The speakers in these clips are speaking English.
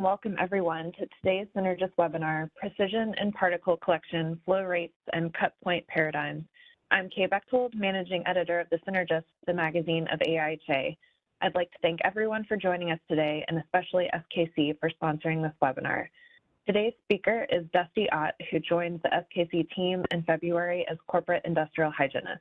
Welcome everyone to today's Synergist webinar, Precision in Particle Collection, Flow Rates, and Cut Point Paradigms. I'm Kay Bechtold, Managing Editor of the Synergist, the magazine of AIHA. I'd like to thank everyone for joining us today, and especially SKC for sponsoring this webinar. Today's speaker is Dusty Ott, who joins the SKC team in February as Corporate Industrial Hygienist.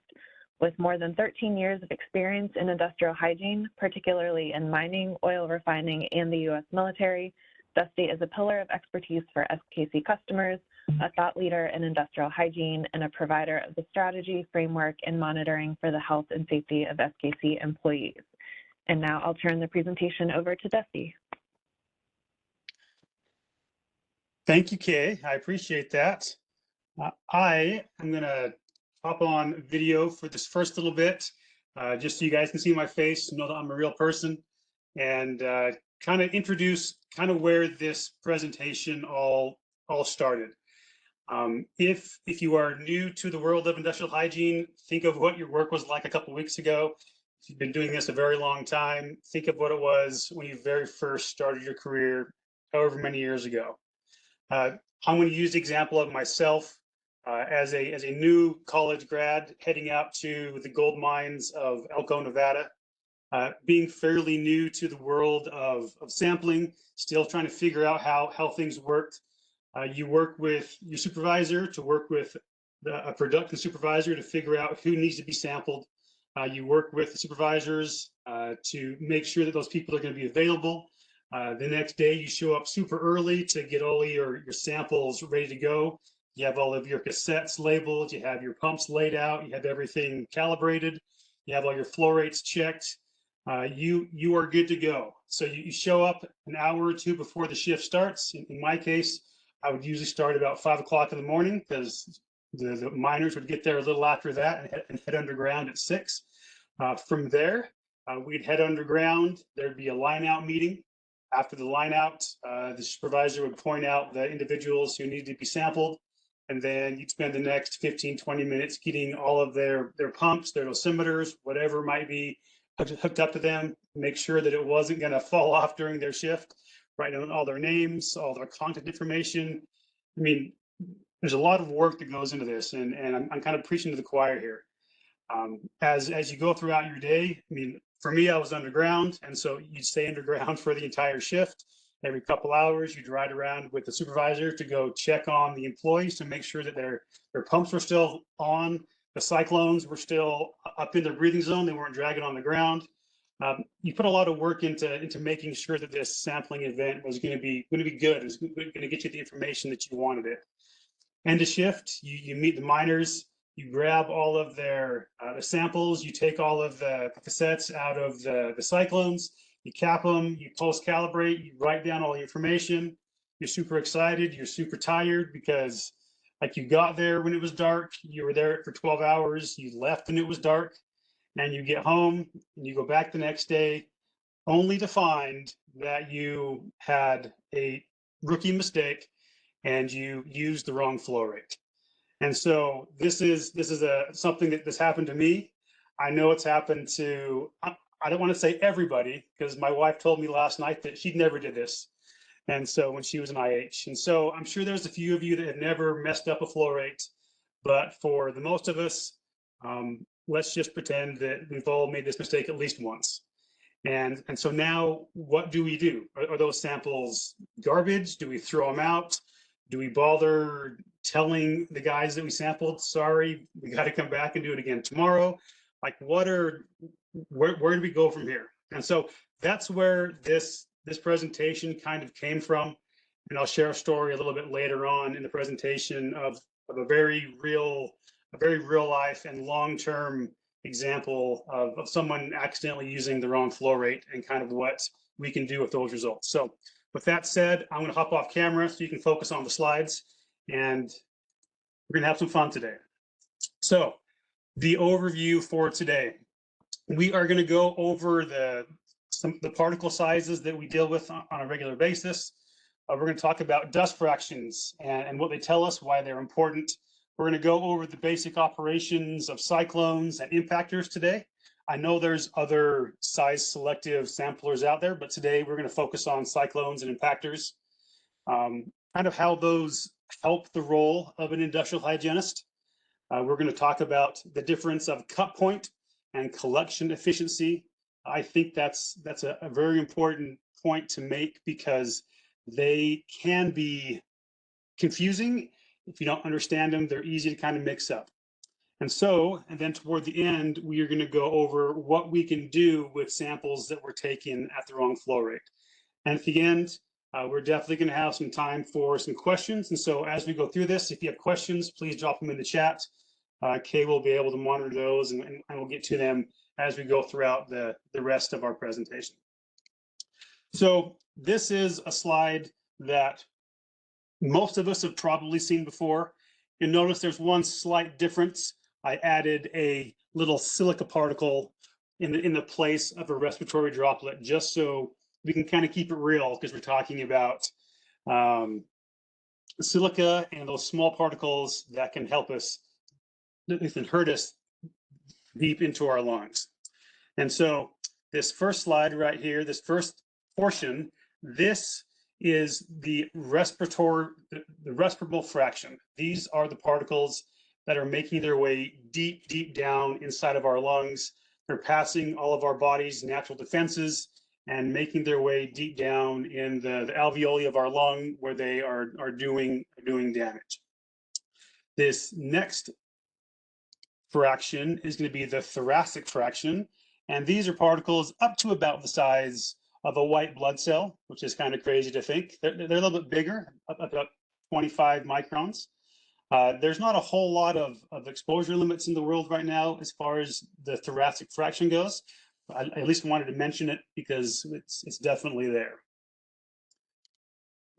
With more than 13 years of experience in industrial hygiene, particularly in mining, oil refining, and the U.S. military, Dusty is a pillar of expertise for SKC customers, a thought leader in industrial hygiene, and a provider of the strategy, framework, and monitoring for the health and safety of SKC employees. And now I'll turn the presentation over to Dusty. Thank you, Kay. I appreciate that. I am going to hop on video for this first little bit, just so you guys can see my face, know that I'm a real person, and kind of introduce where this presentation all started. If you are new to the world of industrial hygiene, think of what your work was like a couple weeks ago. If you've been doing this a very long time, think of what it was when you very first started your career, however many years ago. I'm going to use the example of myself as a new college grad heading out to the gold mines of Elko, Nevada. Being fairly new to the world of sampling, still trying to figure out how things worked. You work with your supervisor to work with a production supervisor to figure out who needs to be sampled. You work with the supervisors to make sure that those people are going to be available. The next day, you show up super early to get all your samples ready to go. You have all of your cassettes labeled, you have your pumps laid out, you have everything calibrated, you have all your flow rates checked. You are good to go. So you show up an hour or two before the shift starts. In my case, I would usually start about 5 o'clock in the morning because the miners would get there a little after that and head underground at 6. From there, we'd head underground. There'd be a line out meeting. After the line out, the supervisor would point out the individuals who needed to be sampled. And then you'd spend the next 15, 20 minutes getting all of their pumps, their dosimeters, whatever might be hooked up to them, make sure that it wasn't going to fall off during their shift, write down all their names, all their contact information. I mean, there's a lot of work that goes into this, and I'm kind of preaching to the choir here. As you go throughout your day, I mean, for me, I was underground, and so you'd stay underground for the entire shift. Every couple hours, you'd ride around with the supervisor to go check on the employees to make sure that their pumps were still on, the cyclones were still up in their breathing zone, they weren't dragging on the ground. You put a lot of work into making sure that this sampling event was going to be good. It was going to get you the information that you wanted it. End of shift, you meet the miners, you grab all of their the samples, you take all of the cassettes out of the cyclones, you cap them, you pulse calibrate, you write down all the information. You're super excited, you're super tired because like you got there when it was dark, you were there for 12 hours, you left when it was dark, and you get home and you go back the next day only to find that you had a rookie mistake and you used the wrong flow rate. And so this is something that's happened to me. I know it's happened to, I don't want to say everybody, because my wife told me last night that she never did this. And so when she was in IH. And so I'm sure there's a few of you that have never messed up a flow rate, but for the most of us, let's just pretend that we've all made this mistake at least once. And so now what do we do? Are those samples garbage? Do we throw them out? Do we bother telling the guys that we sampled, sorry, we got to come back and do it again tomorrow? Like where do we go from here? And so that's where this presentation kind of came from. And I'll share a story a little bit later on in the presentation of a very real life and long-term example of someone accidentally using the wrong flow rate and kind of what we can do with those results. So with that said, I'm going to hop off camera so you can focus on the slides, and we're going to have some fun today. So the overview for today, we are going to go over the particle sizes that we deal with on a regular basis. We're going to talk about dust fractions and what they tell us, why they're important. We're going to go over the basic operations of cyclones and impactors today. I know there's other size selective samplers out there, but today we're going to focus on cyclones and impactors, kind of how those help the role of an industrial hygienist. We're going to talk about the difference of cut point and collection efficiency. I think that's a very important point to make because they can be confusing. If you don't understand them, they're easy to kind of mix up. And then toward the end, we are going to go over what we can do with samples that were taken at the wrong flow rate. And at the end, we're definitely going to have some time for some questions. And so as we go through this, if you have questions, please drop them in the chat. Kay will be able to monitor those and we'll get to them as we go throughout the rest of our presentation. So this is a slide that most of us have probably seen before. You'll notice there's one slight difference. I added a little silica particle in the place of a respiratory droplet, just so we can kind of keep it real, because we're talking about silica and those small particles that can help us, that can hurt us deep into our lungs. And so this first slide right here, this first portion, this is the respirable fraction. These are the particles that are making their way deep, deep down inside of our lungs. They're passing all of our body's natural defenses and making their way deep down in the alveoli of our lung, where they are doing damage. This next fraction is going to be the thoracic fraction, and these are particles up to about the size of a white blood cell, which is kind of crazy to think. They're a little bit bigger, about 25 microns. There's not a whole lot of exposure limits in the world right now as far as the thoracic fraction goes. I at least wanted to mention it because it's definitely there.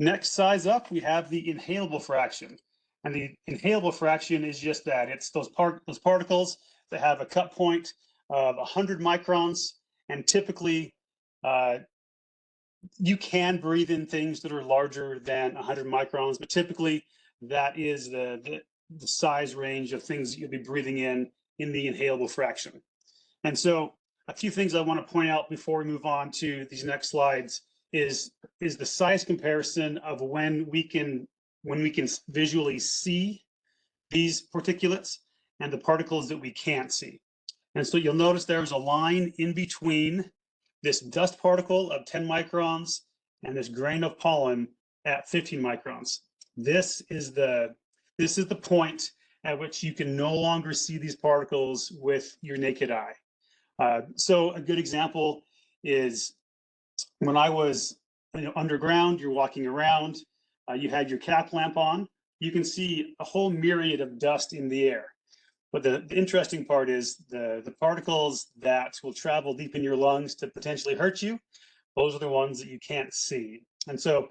Next size up, we have the inhalable fraction. And the inhalable fraction is just that. It's those particles that have a cut point of 100 microns. And typically, you can breathe in things that are larger than 100 microns, but typically that is the size range of things that you'll be breathing in the inhalable fraction. And so a few things I want to point out before we move on to these next slides is the size comparison of when we can visually see these particulates and the particles that we can't see. And so you'll notice there's a line in between this dust particle of 10 microns and this grain of pollen at 15 microns. This is the point at which you can no longer see these particles with your naked eye. So a good example is when I was underground, you're walking around, you had your cap lamp on, you can see a whole myriad of dust in the air. But the interesting part is the particles that will travel deep in your lungs to potentially hurt you, those are the ones that you can't see. And so,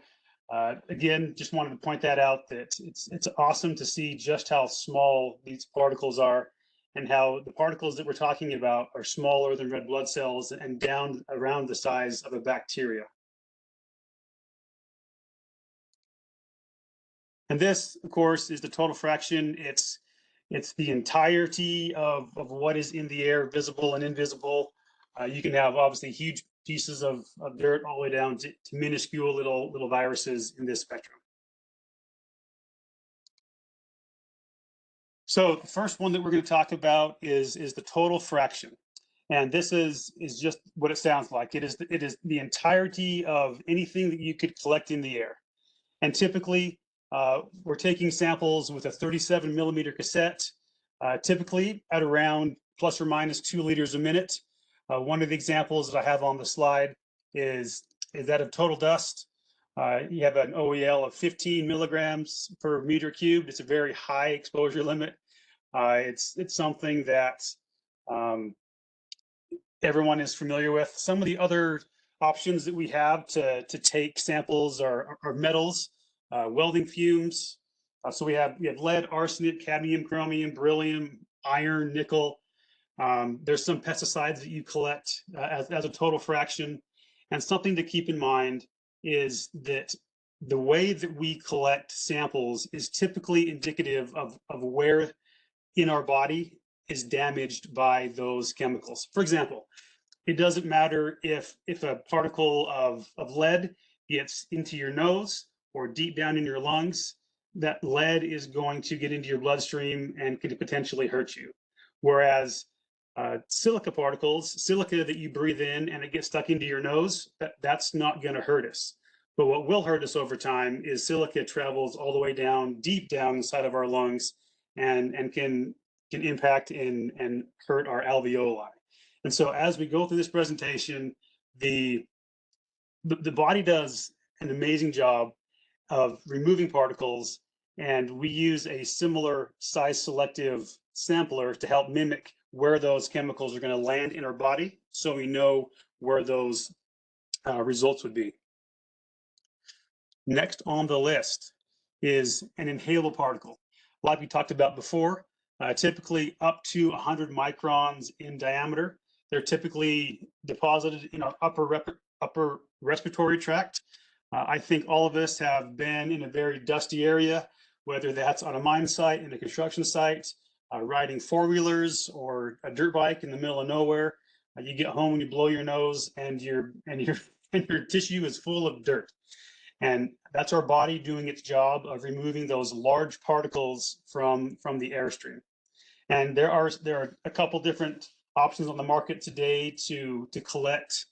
again, just wanted to point that out, that it's awesome to see just how small these particles are and how the particles that we're talking about are smaller than red blood cells and down around the size of a bacteria. And this, of course, is the total fraction. It's the entirety of what is in the air, visible and invisible. You can have obviously huge pieces of dirt all the way down to minuscule little viruses in this spectrum. So the first one that we're going to talk about is the total fraction. And this is just what it sounds like. It is the entirety of anything that you could collect in the air. And typically, we're taking samples with a 37 millimeter cassette, typically at around plus or minus 2 liters a minute. One of the examples that I have on the slide is that of total dust. You have an OEL of 15 milligrams per meter cubed. It's a very high exposure limit. It's something that everyone is familiar with. Some of the other options that we have to take samples are metals, welding fumes. So we have lead, arsenic, cadmium, chromium, beryllium, iron, nickel. There's some pesticides that you collect as a total fraction. And something to keep in mind is that the way that we collect samples is typically indicative of where in our body is damaged by those chemicals. For example, it doesn't matter if a particle of lead gets into your nose or deep down in your lungs, that lead is going to get into your bloodstream and could potentially hurt you. Whereas silica particles, silica that you breathe in and it gets stuck into your nose, that's not going to hurt us. But what will hurt us over time is silica travels all the way down, deep down inside of our lungs, and can impact and hurt our alveoli. And so as we go through this presentation, the body does an amazing job of removing particles, and we use a similar size-selective sampler to help mimic where those chemicals are going to land in our body, so we know where those results would be. Next on the list is an inhalable particle. Like we talked about before, typically up to 100 microns in diameter. They're typically deposited in our upper respiratory tract. I think all of us have been in a very dusty area, whether that's on a mine site, in a construction site, riding four-wheelers or a dirt bike in the middle of nowhere. You get home and you blow your nose and your tissue is full of dirt. And that's our body doing its job of removing those large particles from the airstream. And there are a couple different options on the market today to collect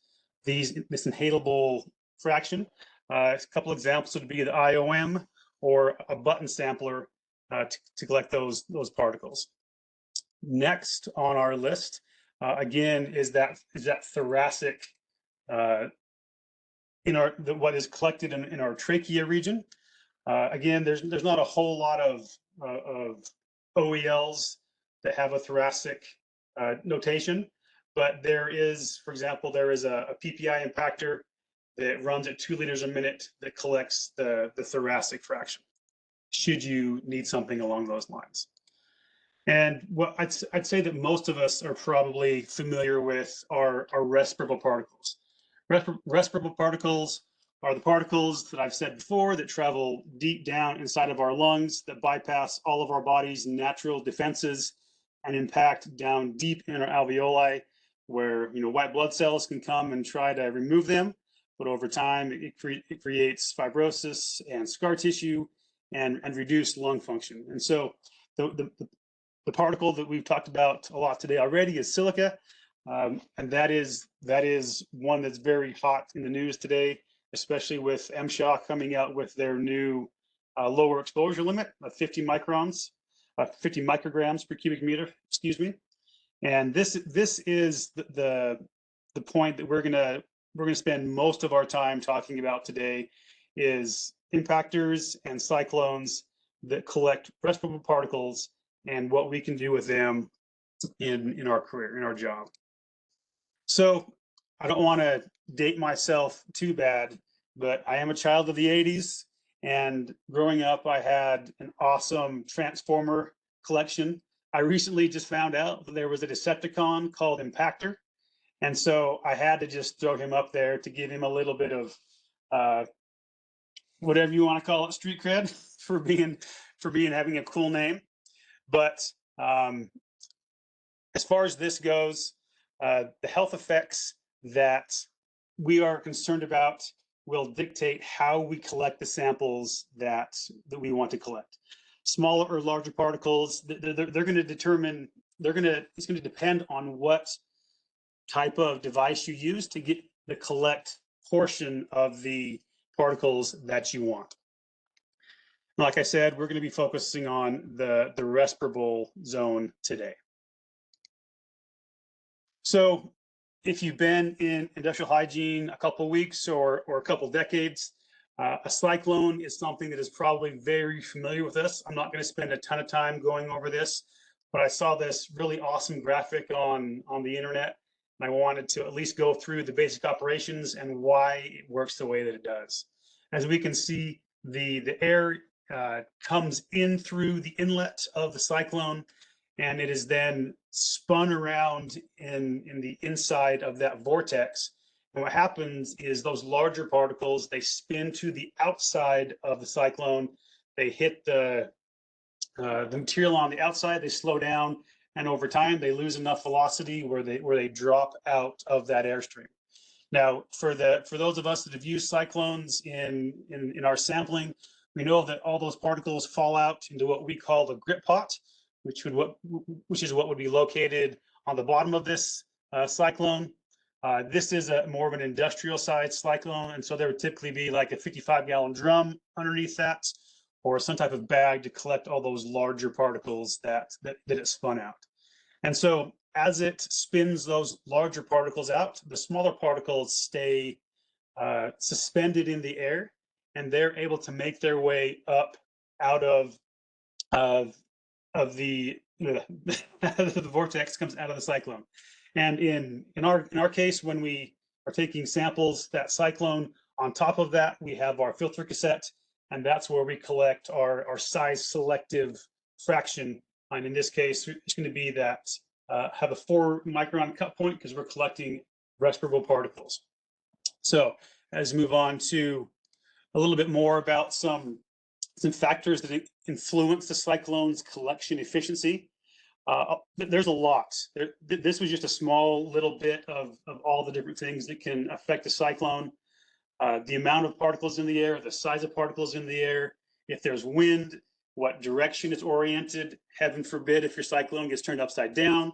this inhalable fraction. A couple examples would be the IOM or a button sampler to collect those particles. Next on our list, again, is that thoracic what is collected in our trachea region. Again, there's not a whole lot of OELs that have a thoracic notation, but there is, for example, there is a PPI impactor that runs at 2 liters a minute that collects the thoracic fraction, should you need something along those lines. And what I'd say that most of us are probably familiar with are respirable particles. Respirable particles are the particles that I've said before that travel deep down inside of our lungs, that bypass all of our body's natural defenses and impact down deep in our alveoli, where white blood cells can come and try to remove them, but over time it creates fibrosis and scar tissue and reduced lung function. And so the particle that we've talked about a lot today already is silica. And that is one that's very hot in the news today, especially with MSHA coming out with their new lower exposure limit of 50 micrograms per cubic meter, excuse me. And this is the point that we're gonna spend most of our time talking about today, is impactors and cyclones that collect respirable particles and what we can do with them in our career, in our job. So I don't want to date myself too bad, but I am a child of the 80s, and growing up I had an awesome Transformer collection. I recently just found out that there was a Decepticon called Impactor, and so I had to just throw him up there to give him a little bit of whatever you want to call it, street cred for having a cool name. But as far as this goes, the health effects that we are concerned about will dictate how we collect the samples that we want to collect. Smaller or larger particles, they're going to determine, it's going to depend on what type of device you use to get the collect portion of the particles that you want. Like I said, we're going to be focusing on the respirable zone today. So if you've been in industrial hygiene a couple of weeks or a couple of decades, a cyclone is something that is probably very familiar with us. I'm not going to spend a ton of time going over this, but I saw this really awesome graphic on the internet, and I wanted to at least go through the basic operations and why it works the way that it does. As we can see, the air comes in through the inlet of the cyclone, and it is then spun around in the inside of that vortex. And what happens is those larger particles, they spin to the outside of the cyclone. They hit the material on the outside, they slow down, and over time they lose enough velocity where they drop out of that airstream. Now, for those of us that have used cyclones in our sampling, we know that all those particles fall out into what we call the grit pot, which is what would be located on the bottom of this cyclone. This is more of an industrial size cyclone, and so there would typically be like a 55-gallon drum underneath that, or some type of bag to collect all those larger particles that it spun out. And so as it spins those larger particles out, the smaller particles stay suspended in the air, and they're able to make their way up out of the the vortex comes out of the cyclone. And in our case, when we are taking samples, that cyclone, on top of that, we have our filter cassette, and that's where we collect our size selective fraction. And in this case, it's going to be that have a 4 micron cut point because we're collecting respirable particles. So as we move on to a little bit more about some factors that influence the cyclone's collection efficiency. There's a lot. This was just a small little bit of all the different things that can affect the cyclone. The amount of particles in the air, the size of particles in the air, if there's wind, what direction it's oriented, heaven forbid if your cyclone gets turned upside down.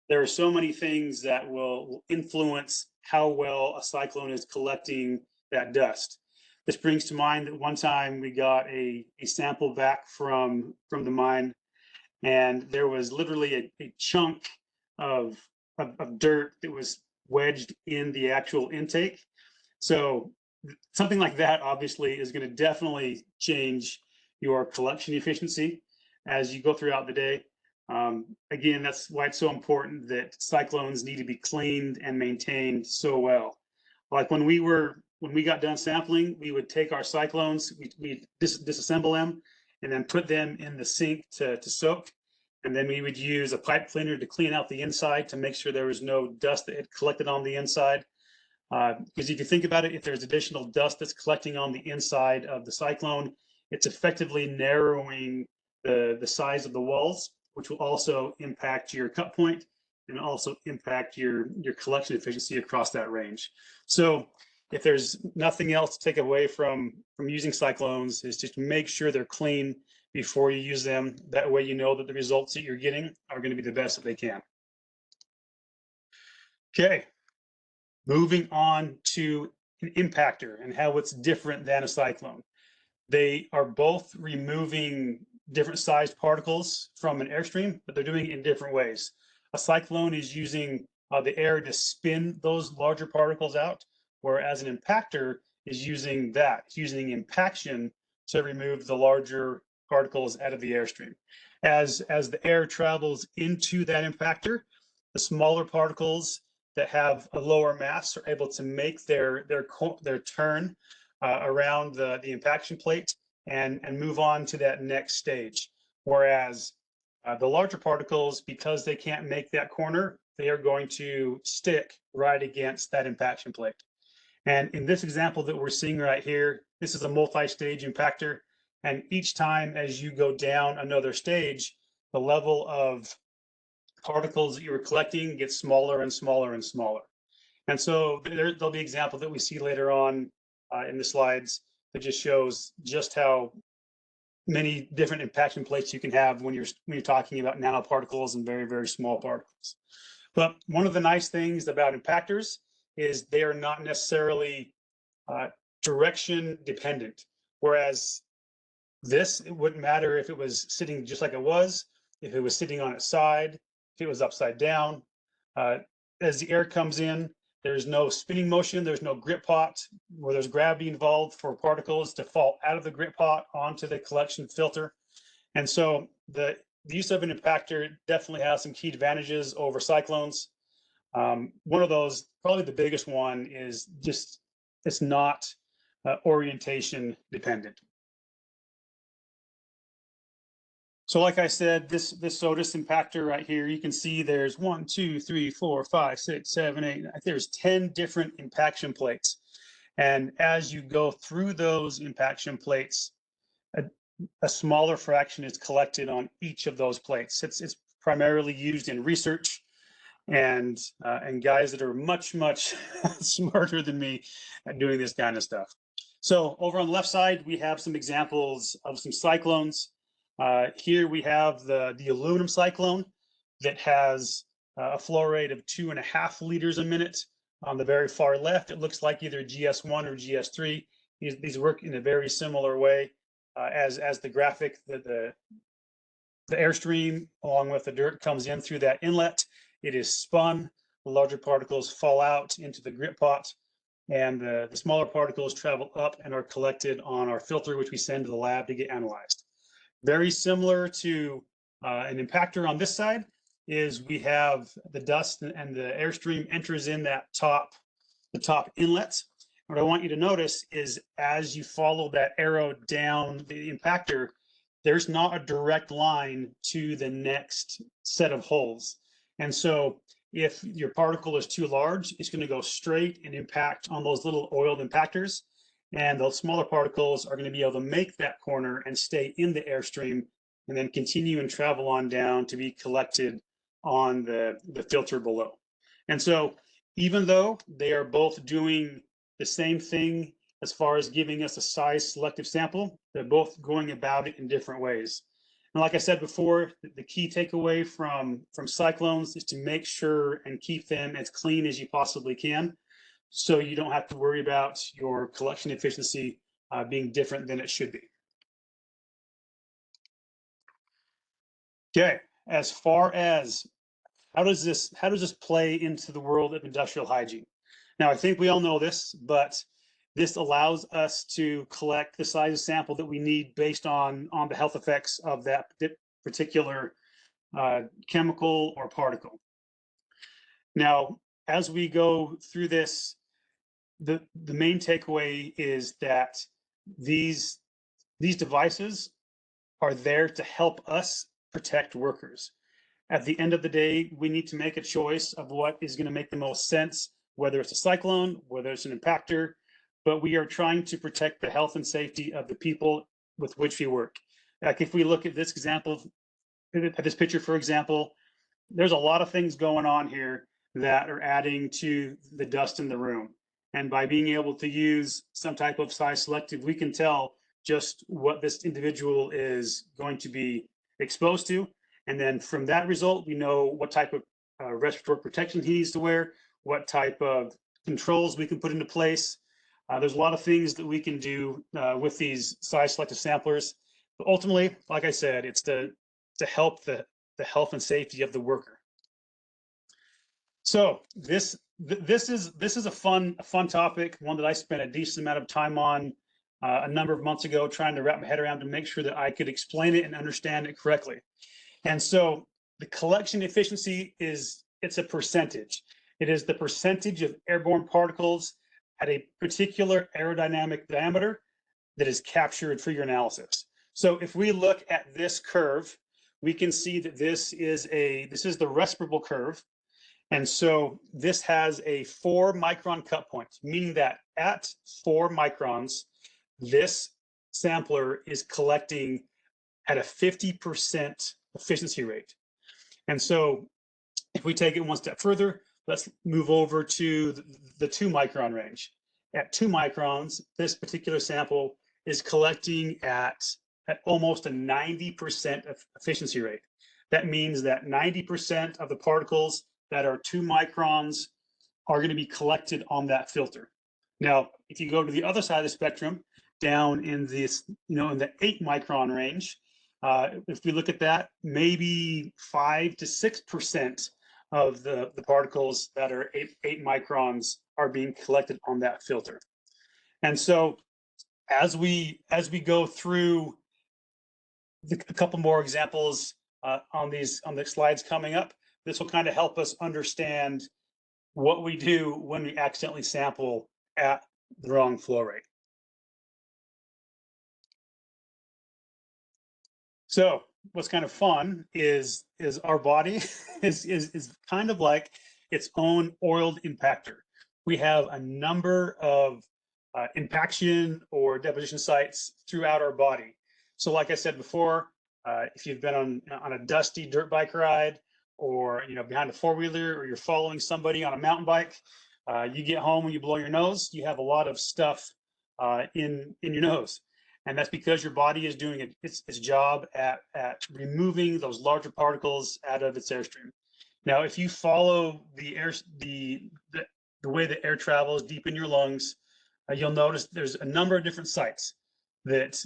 There are so many things that will influence how well a cyclone is collecting that dust. This brings to mind that one time we got a sample back from the mine, and there was literally a chunk of dirt that was wedged in the actual intake. So something like that obviously is going to definitely change your collection efficiency as you go throughout the day. Again, that's why it's so important that cyclones need to be cleaned and maintained so well. Like when we got done sampling, we would take our cyclones, we disassemble them, and then put them in the sink to soak. And then we would use a pipe cleaner to clean out the inside to make sure there was no dust that had collected on the inside. Because if you think about it, if there's additional dust that's collecting on the inside of the cyclone, it's effectively narrowing the size of the walls, which will also impact your cut point and also impact your collection efficiency across that range. So if there's nothing else to take away from using cyclones, is just make sure they're clean before you use them. That way you know that the results that you're getting are going to be the best that they can. Okay, moving on to an impactor and how it's different than a cyclone. They are both removing different sized particles from an airstream, but they're doing it in different ways. A cyclone is using the air to spin those larger particles out, whereas an impactor is using impaction to remove the larger particles out of the airstream. As the air travels into that impactor, the smaller particles that have a lower mass are able to make their turn around the impaction plate and move on to that next stage. Whereas the larger particles, because they can't make that corner, they are going to stick right against that impaction plate. And in this example that we're seeing right here, this is a multi-stage impactor. And each time as you go down another stage, the level of particles that you were collecting gets smaller and smaller and smaller. And so there'll be an example that we see later on in the slides that just shows just how many different impaction plates you can have when you're talking about nanoparticles and very, very small particles. But one of the nice things about impactors is they are not necessarily direction dependent. Whereas it wouldn't matter if it was sitting just like it was, if it was sitting on its side, if it was upside down. As the air comes in, there's no spinning motion, there's no grit pot where there's gravity involved for particles to fall out of the grit pot onto the collection filter. And so the use of an impactor definitely has some key advantages over cyclones. One of those, probably the biggest one, is just it's not orientation dependent. So like I said, this SOTUS impactor right here, you can see there's 1, 2, 3, 4, 5, 6, 7, 8, there's 10 different impaction plates. And as you go through those impaction plates, a smaller fraction is collected on each of those plates. It's primarily used in research and guys that are much smarter than me at doing this kind of stuff. So over on the left side, we have some examples of some cyclones. Here we have the aluminum cyclone that has a flow rate of 2.5 liters a minute. On the very far left, it looks like either GS1 or GS3. These work in a very similar way as the graphic. The airstream along with the dirt comes in through that inlet. It is spun. The larger particles fall out into the grit pot, and the smaller particles travel up and are collected on our filter, which we send to the lab to get analyzed. Very similar to an impactor on this side is we have the dust and the airstream enters in the top inlet. What I want you to notice is as you follow that arrow down the impactor, there's not a direct line to the next set of holes. And so if your particle is too large, it's going to go straight and impact on those little oiled impactors. And those smaller particles are going to be able to make that corner and stay in the airstream and then continue and travel on down to be collected on the filter below. And so even though they are both doing the same thing as far as giving us a size selective sample, they're both going about it in different ways. And like I said before, the key takeaway from cyclones is to make sure and keep them as clean as you possibly can, so you don't have to worry about your collection efficiency being different than it should be. Okay, as far as how does this play into the world of industrial hygiene? Now, I think we all know this, but this allows us to collect the size of sample that we need based on the health effects of that particular chemical or particle. Now, as we go through this, the main takeaway is that these devices are there to help us protect workers. At the end of the day, we need to make a choice of what is going to make the most sense, whether it's a cyclone, whether it's an impactor, but we are trying to protect the health and safety of the people with which we work. Like if we look at this example, at this picture, for example, there's a lot of things going on here that are adding to the dust in the room. And by being able to use some type of size selective, we can tell just what this individual is going to be exposed to. And then from that result, we know what type of respiratory protection he needs to wear, what type of controls we can put into place. There's a lot of things that we can do with these size selective samplers. But ultimately, like I said, it's to help the health and safety of the worker. So this is a fun topic, one that I spent a decent amount of time on a number of months ago, trying to wrap my head around to make sure that I could explain it and understand it correctly. And so the collection efficiency it's a percentage. It is the percentage of airborne particles at a particular aerodynamic diameter that is captured for your analysis. So if we look at this curve, we can see that this is the respirable curve. And so this has a 4 micron cut point, meaning that at 4 microns, this sampler is collecting at a 50% efficiency rate. And so if we take it one step further, let's move over to the 2 micron range. At 2 microns, this particular sample is collecting at almost a 90% efficiency rate. That means that 90% of the particles that are 2 microns are going to be collected on that filter. Now, if you go to the other side of the spectrum, down in this, in the 8 micron range, if we look at that, maybe 5 to 6% of the particles that are 8 microns are being collected on that filter. And so as we go through a couple more examples on the slides coming up, this will kind of help us understand what we do when we accidentally sample at the wrong flow rate. So what's kind of fun is our body is kind of like its own oiled impactor. We have a number of impaction or deposition sites throughout our body. So like I said before, if you've been on a dusty dirt bike ride, or behind a four-wheeler, or you're following somebody on a mountain bike, you get home and you blow your nose, you have a lot of stuff in your nose. And that's because your body is doing its job at removing those larger particles out of its airstream. Now, if you follow the way the air travels deep in your lungs, you'll notice there's a number of different sites that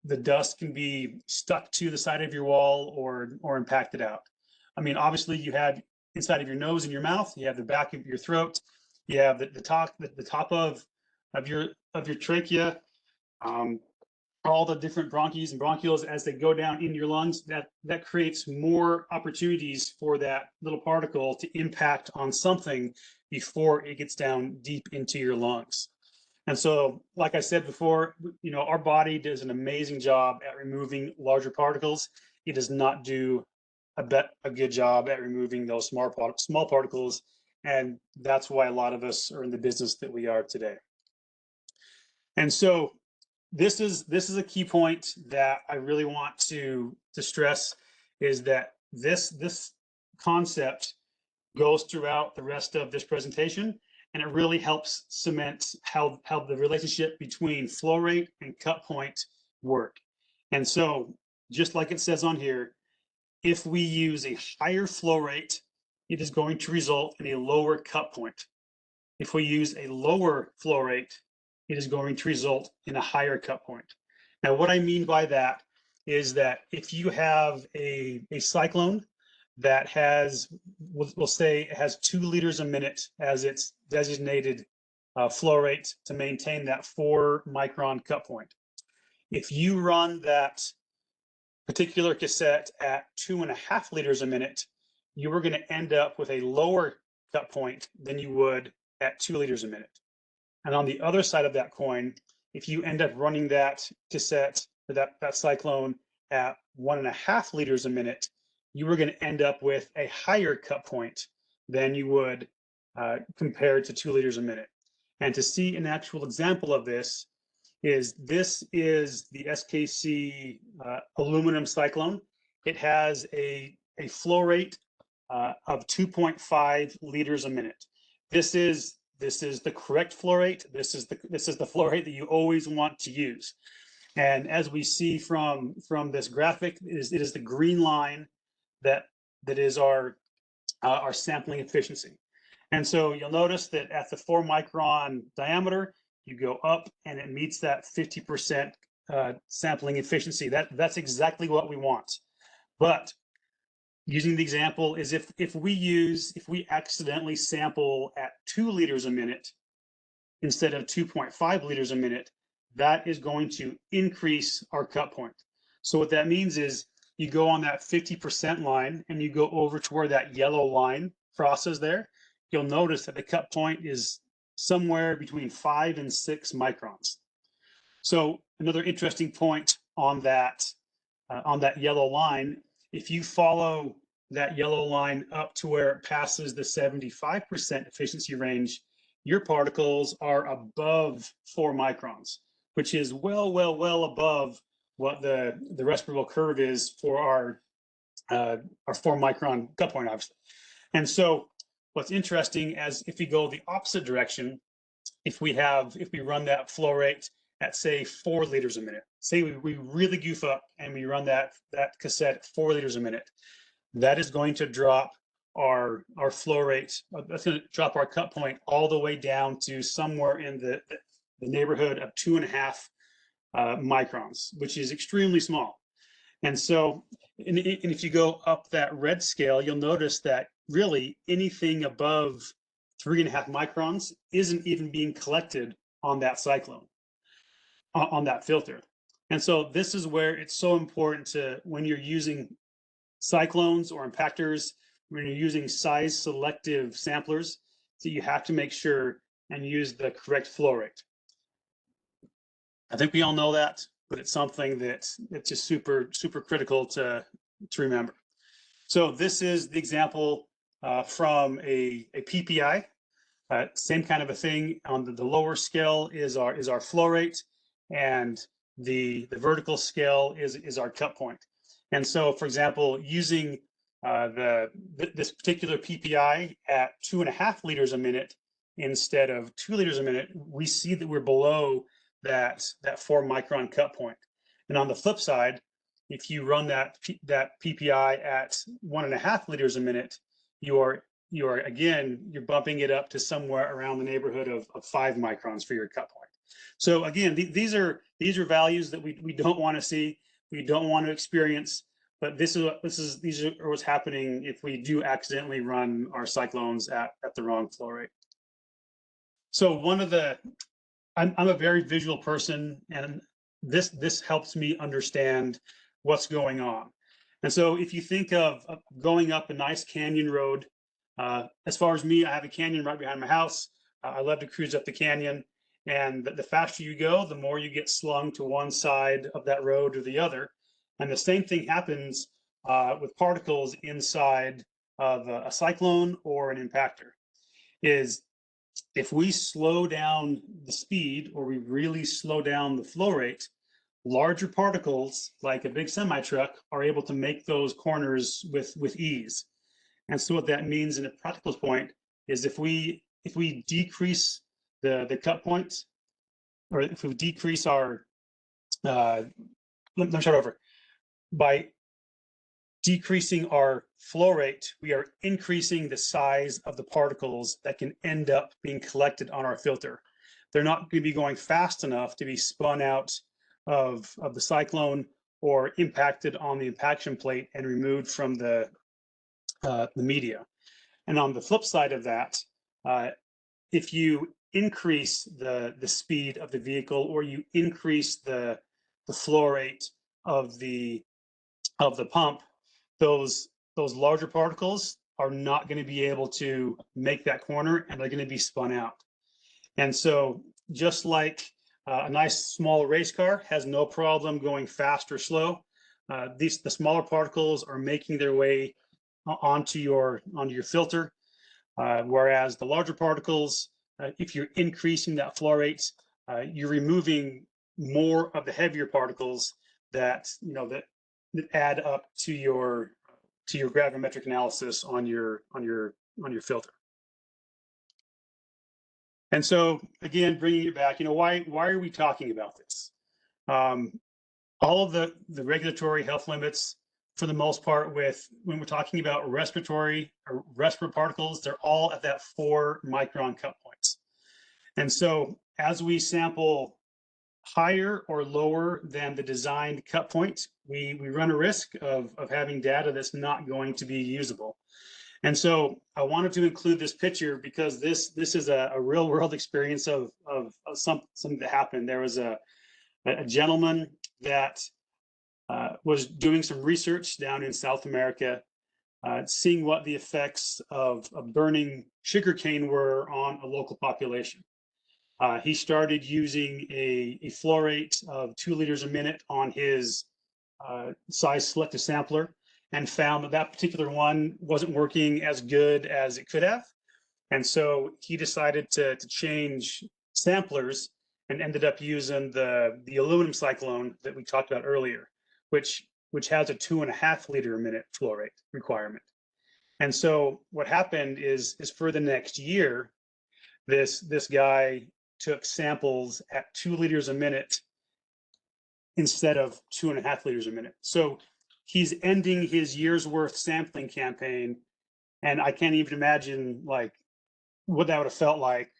the dust can be stuck to the side of your wall or impacted out. I mean, obviously, you have inside of your nose and your mouth, you have the back of your throat, you have the top of your trachea, all the different bronchia and bronchioles as they go down in your lungs. That creates more opportunities for that little particle to impact on something before it gets down deep into your lungs. And so, like I said before, our body does an amazing job at removing larger particles. It does not do a good job at removing those small particles, and that's why a lot of us are in the business that we are today. And so, this is a key point that I really want to stress, is that this concept goes throughout the rest of this presentation, and it really helps cement how the relationship between flow rate and cut point work. And so, just like it says on here, if we use a higher flow rate, it is going to result in a lower cut point. If we use a lower flow rate, it is going to result in a higher cut point. Now, what I mean by that is that if you have a cyclone that has, we'll say it has 2 liters a minute as its designated flow rate to maintain that 4 micron cut point. If you run that particular cassette at 2.5 liters a minute, you are going to end up with a lower cut point than you would at 2 liters a minute. And on the other side of that coin, if you end up running that cassette or that cyclone at 1.5 liters a minute, you are going to end up with a higher cut point than you would compared to 2 liters a minute. And to see an actual example of this is the SKC aluminum cyclone. It has a flow rate of 2.5 liters a minute. This is the correct flow rate. This is the flow rate that you always want to use. And as we see from this graphic, it is the green line that is our sampling efficiency. And so you'll notice that at the 4 micron diameter, you go up and it meets that 50% sampling efficiency. That's exactly what we want. But using the example is if we accidentally sample at 2 liters a minute instead of 2.5 liters a minute, that is going to increase our cut point. So what that means is you go on that 50% line and you go over to where that yellow line crosses there, you'll notice that the cut point is somewhere between 5 and 6 microns. So another interesting point on that yellow line, if you follow that yellow line up to where it passes the 75% efficiency range, your particles are above 4 microns, which is well above what the respirable curve is for our 4 micron cut point, obviously. And so what's interesting is if we go the opposite direction, if we run that flow rate at say 4 liters a minute, say we really goof up and we run that cassette at 4 liters a minute, that is going to drop our flow rate. That's going to drop our cut point all the way down to somewhere in the neighborhood of 2.5 microns, which is extremely small. And so, and if you go up that red scale, you'll notice that really anything above 3.5 microns isn't even being collected on that cyclone, on that filter. And so this is where it's so important to, when you're using cyclones or impactors, when you're using size-selective samplers, that you have to make sure and use the correct flow rate. I think we all know that, but it's something that's just super critical to remember. So this is the example from a PPI. Same kind of a thing. On the lower scale is our flow rate, and the vertical scale is our cut point. And so, for example, using this particular PPI at 2.5 liters a minute instead of 2 liters a minute, we see that we're below that 4 micron cut point. And on the flip side, if you run that PPI at 1.5 liters a minute, you're bumping it up to somewhere around the neighborhood of 5 microns for your cut point. So again, these are values that we don't want to see, we don't want to experience, but these are what's happening if we do accidentally run our cyclones at the wrong flow rate. So I'm a very visual person, and this helps me understand what's going on. And so if you think of going up a nice canyon road, as far as me, I have a canyon right behind my house. I love to cruise up the canyon, and the faster you go, the more you get slung to one side of that road or the other. And the same thing happens with particles inside of a cyclone or an impactor. Is if we slow down the speed, or we really slow down the flow rate, larger particles like a big semi truck are able to make those corners with ease. And so what that means in a practical point is if we decrease the cut points, or if we decrease our let me start over. By decreasing our flow rate, we are increasing the size of the particles that can end up being collected on our filter. They're not going to be going fast enough to be spun out of the cyclone or impacted on the impaction plate and removed from the media. And on the flip side of that, if you increase the speed of the vehicle, or you increase the flow rate of the pump, those larger particles are not going to be able to make that corner, and they're going to be spun out. And so just like a nice small race car has no problem going fast or slow, the smaller particles are making their way onto your filter, whereas the larger particles, if you're increasing that flow rate, you're removing more of the heavier particles that add up to your gravimetric analysis on your filter. And so again, bringing it back, why are we talking about this? All of the regulatory health limits, for the most part, when we're talking about respiratory or respirable particles, they're all at that 4 micron cut points. And so as we sample higher or lower than the designed cut point, we run a risk of having data that's not going to be usable. And so I wanted to include this picture because this is a real world experience of something that happened. There was a gentleman that was doing some research down in South America, seeing what the effects of burning sugarcane were on a local population. He started using a flow rate of 2 liters a minute on his size-selective sampler, and found that particular one wasn't working as good as it could have. And so he decided to change samplers, and ended up using the aluminum cyclone that we talked about earlier, which has a 2.5 liter a minute flow rate requirement. And so what happened is for the next year, this guy took samples at 2 liters a minute instead of 2.5 liters a minute. So he's ending his year's worth sampling campaign, and I can't even imagine like what that would have felt like,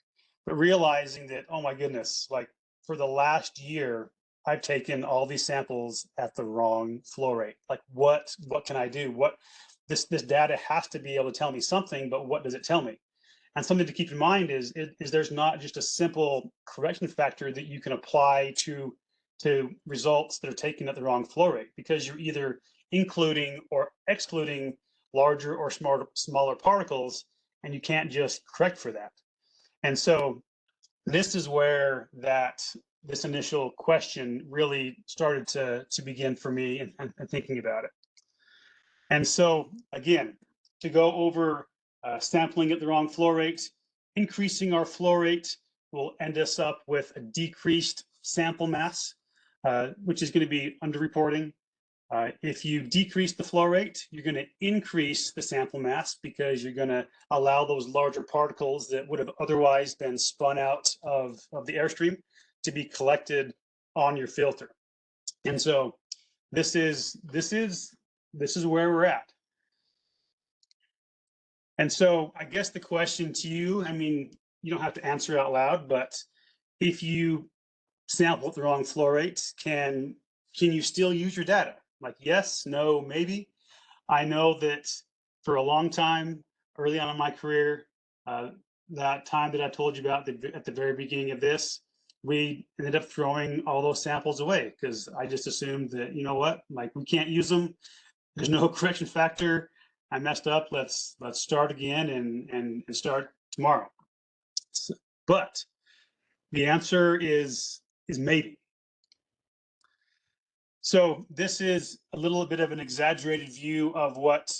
but realizing that, oh my goodness, like for the last year, I've taken all these samples at the wrong flow rate. Like what can I do? This data has to be able to tell me something, but what does it tell me? And something to keep in mind is there's not just a simple correction factor that you can apply to results that are taken at the wrong flow rate, because you're either including or excluding larger or smaller particles, and you can't just correct for that. And so this is where this initial question really started to begin for me, and thinking about it. And so again, to go over sampling at the wrong flow rate, increasing our flow rate will end us up with a decreased sample mass, which is going to be underreporting. If you decrease the flow rate, you're going to increase the sample mass because you're going to allow those larger particles that would have otherwise been spun out of the airstream to be collected on your filter. And so this is where we're at. And so I guess the question to you, I mean, you don't have to answer out loud, but if you sample at the wrong flow rate, can you still use your data? Like yes, no, maybe. I know that for a long time, early on in my career, that time that I told you about at the very beginning of this, we ended up throwing all those samples away because I just assumed that, you know what, like we can't use them. There's no correction factor. I messed up. Let's start again and start tomorrow. So, but the answer is maybe. So this is a little bit of an exaggerated view of what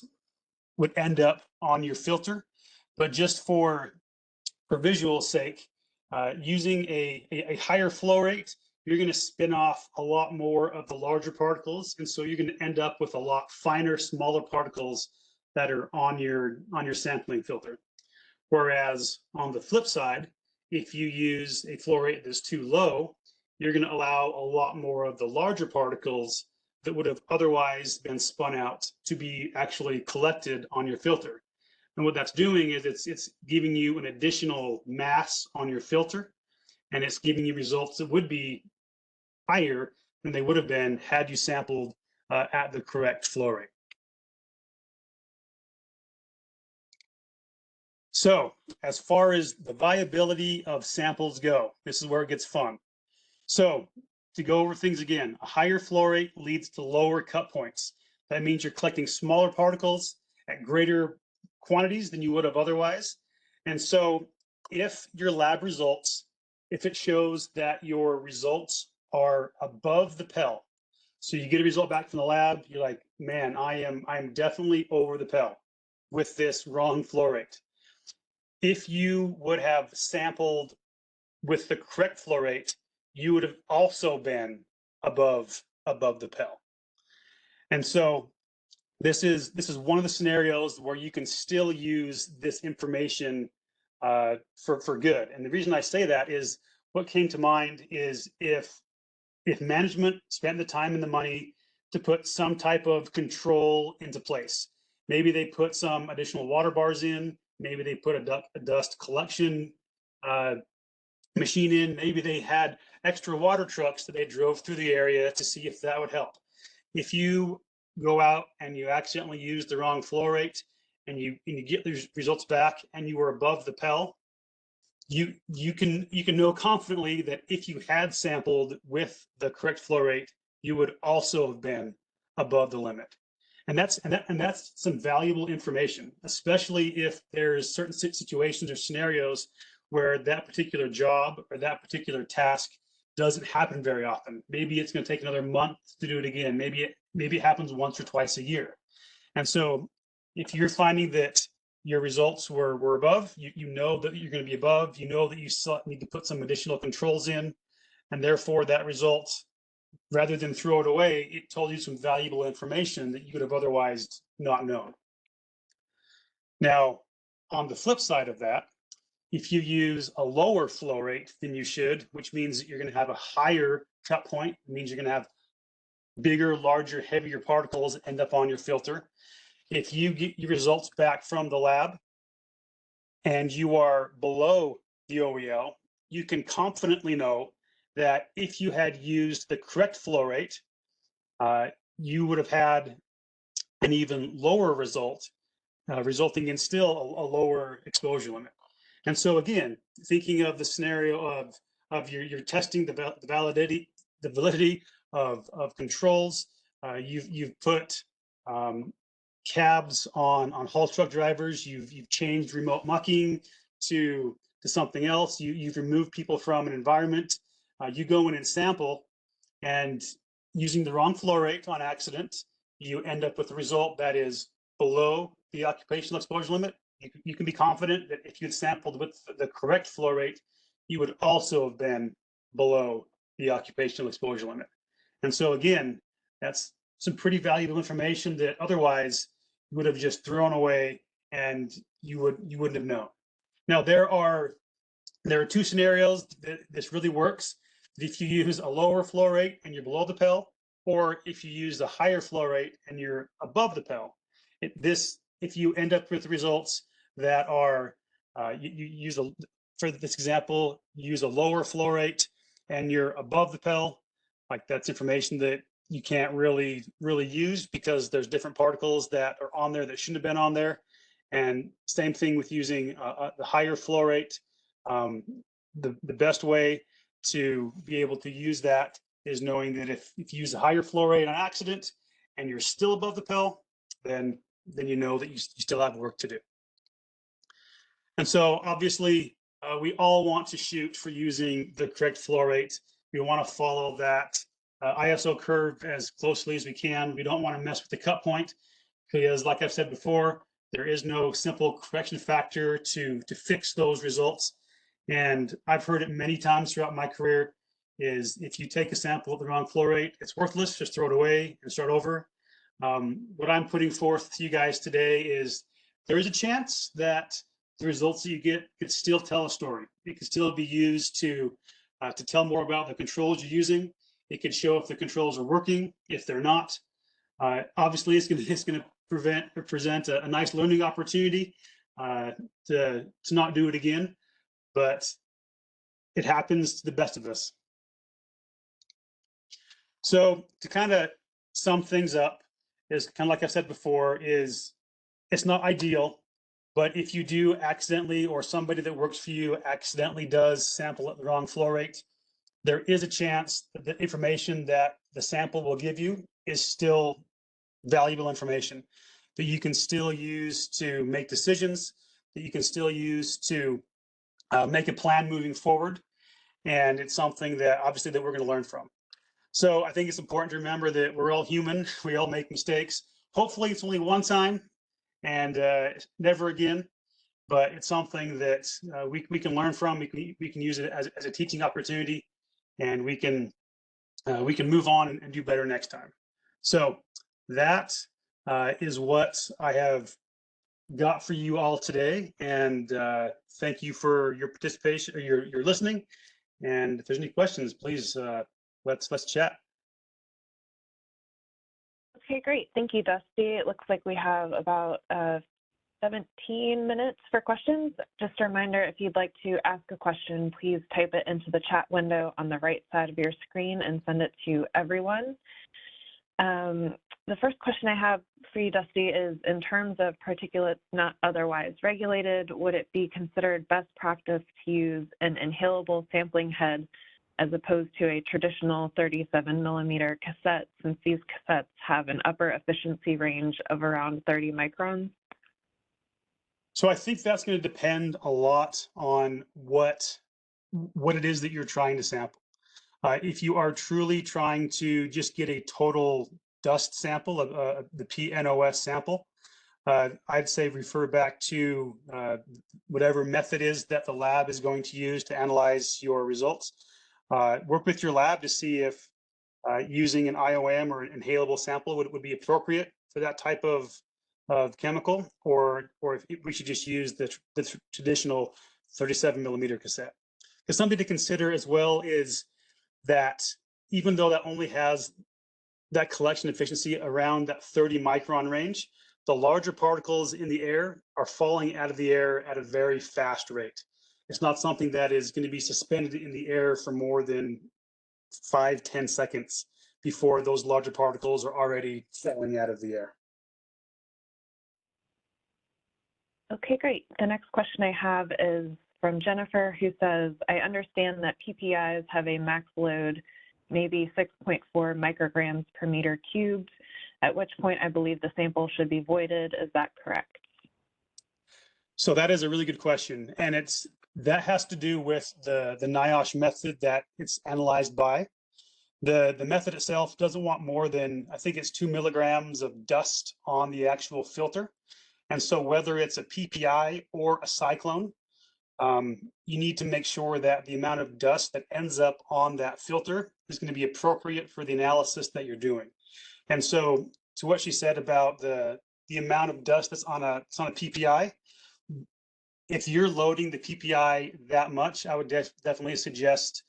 would end up on your filter, but just for visual sake, using a higher flow rate, you're going to spin off a lot more of the larger particles, and so you're going to end up with a lot finer, smaller particles that are on your sampling filter. Whereas on the flip side, if you use a flow rate that's too low, you're going to allow a lot more of the larger particles that would have otherwise been spun out to be actually collected on your filter. And what that's doing is it's giving you an additional mass on your filter, and it's giving you results that would be higher than they would have been had you sampled at the correct flow rate. So as far as the viability of samples go, this is where it gets fun. So to go over things again, a higher flow rate leads to lower cut points. That means you're collecting smaller particles at greater quantities than you would have otherwise. And so if your lab results, if it shows that your results are above the Pell, so you get a result back from the lab, you're like, man, I'm definitely over the Pell with this wrong flow rate. If you would have sampled with the correct flow rate, you would have also been above the Pell. And so this is one of the scenarios where you can still use this information for good. And the reason I say that is what came to mind is if management spent the time and the money to put some type of control into place. Maybe they put some additional water bars in, maybe they put a dust collection machine in, maybe they had extra water trucks that they drove through the area to see if that would help. If you go out and you accidentally use the wrong flow rate and you get these results back and you were above the Pell, you can know confidently that if you had sampled with the correct flow rate, you would also have been above the limit. And that's some valuable information, especially if there's certain situations or scenarios where that particular job or that particular task doesn't happen very often. Maybe it's going to take another month to do it again. Maybe it happens once or twice a year. And so if you're finding that your results were above, you know that you're going to be above, you know that you still need to put some additional controls in, and therefore that result, rather than throw it away, it told you some valuable information that you would have otherwise not known. Now, on the flip side of that, if you use a lower flow rate than you should, which means that you're going to have a higher cut point, it means you're going to have bigger, larger, heavier particles that end up on your filter. If you get your results back from the lab and you are below the OEL, you can confidently know that if you had used the correct flow rate, you would have had an even lower result, resulting in still a lower exposure limit. And so again, thinking of the scenario of you're testing the validity of controls, you've put cabs on haul truck drivers, you've changed remote mucking to something else, you've removed people from an environment, you go in and sample, and using the wrong flow rate on accident, you end up with a result that is below the occupational exposure limit. You can be confident that if you'd sampled with the correct flow rate, you would also have been below the occupational exposure limit. And so again, that's some pretty valuable information that otherwise you would have just thrown away and you wouldn't have known. Now there are two scenarios that this really works. If you use a lower flow rate and you're below the PEL, or if you use a higher flow rate and you're above the PEL. If you end up with results that are, you use for this example, you use a lower flow rate and you're above the PEL, like that's information that you can't really use because there's different particles that are on there that shouldn't have been on there. And same thing with using the higher flow rate. The best way to be able to use that is knowing that if you use a higher flow rate on accident and you're still above the PEL, then you know that you still have work to do. And so obviously we all want to shoot for using the correct flow rate. We want to follow that ISO curve as closely as we can. We don't want to mess with the cut point because, like I've said before, there is no simple correction factor to fix those results. And I've heard it many times throughout my career is if you take a sample at the wrong flow rate, it's worthless, just throw it away and start over. What I'm putting forth to you guys today is there is a chance that the results that you get could still tell a story. It could still be used to tell more about the controls you're using. It could show if the controls are working, if they're not. Obviously, it's going to present a nice learning opportunity to not do it again, but it happens to the best of us. So to kind of sum things up, is kind of like I said before, is it's not ideal, but if you do accidentally, or somebody that works for you accidentally does sample at the wrong flow rate, there is a chance that the information that the sample will give you is still valuable information that you can still use to make decisions, that you can still use to make a plan moving forward. And it's something that obviously that we're going to learn from. So I think it's important to remember that we're all human. We all make mistakes. Hopefully it's only one time and never again, but it's something that we can learn from. We can use it as a teaching opportunity, and we can move on and do better next time. So that is what I have got for you all today, and thank you for your participation or your listening. And if there's any questions, please let's chat. Okay, great. Thank you, Dusty. It looks like we have about 17 minutes for questions. Just a reminder, if you'd like to ask a question, please type it into the chat window on the right side of your screen and send it to everyone. The first question I have for you, Dusty, is in terms of particulates not otherwise regulated, would it be considered best practice to use an inhalable sampling head as opposed to a traditional 37mm cassette, since these cassettes have an upper efficiency range of around 30 microns? So I think that's going to depend a lot on what it is that you're trying to sample. If you are truly trying to just get a total dust sample of the PNOS sample, I'd say refer back to whatever method is that the lab is going to use to analyze your results. Work with your lab to see if using an IOM or an inhalable sample would be appropriate for that type of chemical, or if we should just use the traditional 37mm cassette. Because something to consider as well is that even though that only has that collection efficiency around that 30 micron range, the larger particles in the air are falling out of the air at a very fast rate. It's not something that is going to be suspended in the air for more than 5-10 seconds before those larger particles are already falling out of the air. Okay, great. The next question I have is from Jennifer, who says, I understand that PPIs have a max load, maybe 6.4 micrograms per meter cubed, at which point I believe the sample should be voided. Is that correct? So that is a really good question. And that has to do with the NIOSH method that it's analyzed by. The method itself doesn't want more than, I think it's 2 milligrams of dust on the actual filter. And so whether it's a PPI or a cyclone, you need to make sure that the amount of dust that ends up on that filter is going to be appropriate for the analysis that you're doing. And so to what she said about the amount of dust that's on a PPI, if you're loading the PPI that much, I would definitely suggest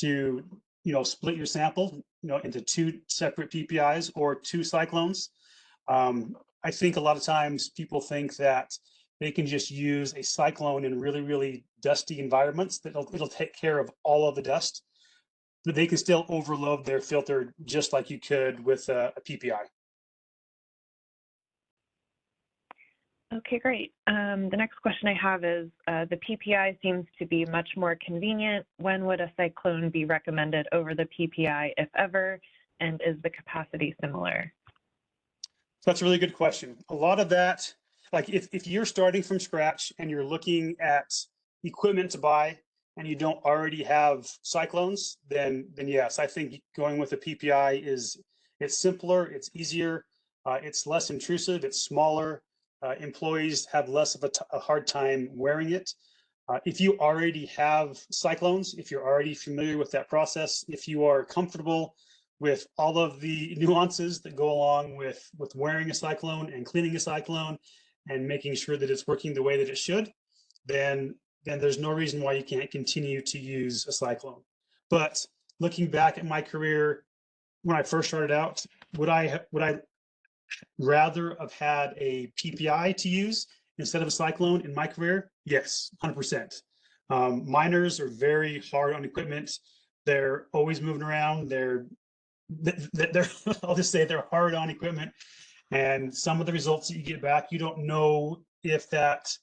to, split your sample, into two separate PPIs or two cyclones. I think a lot of times people think that they can just use a cyclone in really, really dusty environments, that it'll take care of all of the dust, but they can still overload their filter just like you could with a PPI. Okay, great. The next question I have is, the PPI seems to be much more convenient. When would a cyclone be recommended over the PPI, if ever? And is the capacity similar? So that's a really good question. A lot of that, like if you're starting from scratch and you're looking at equipment to buy and you don't already have cyclones, then yes, I think going with a PPI it's simpler, it's easier, it's less intrusive, it's smaller. Employees have less of a hard time wearing it. If you already have cyclones, if you're already familiar with that process, if you are comfortable with all of the nuances that go along with wearing a cyclone and cleaning a cyclone and making sure that it's working the way that it should, then there's no reason why you can't continue to use a cyclone. But looking back at my career when I first started out, would I rather have had a PPI to use instead of a cyclone in my career? Yes, 100%. Miners are very hard on equipment. They're always moving around. They're I'll just say they're hard on equipment, and some of the results that you get back, you don't know if that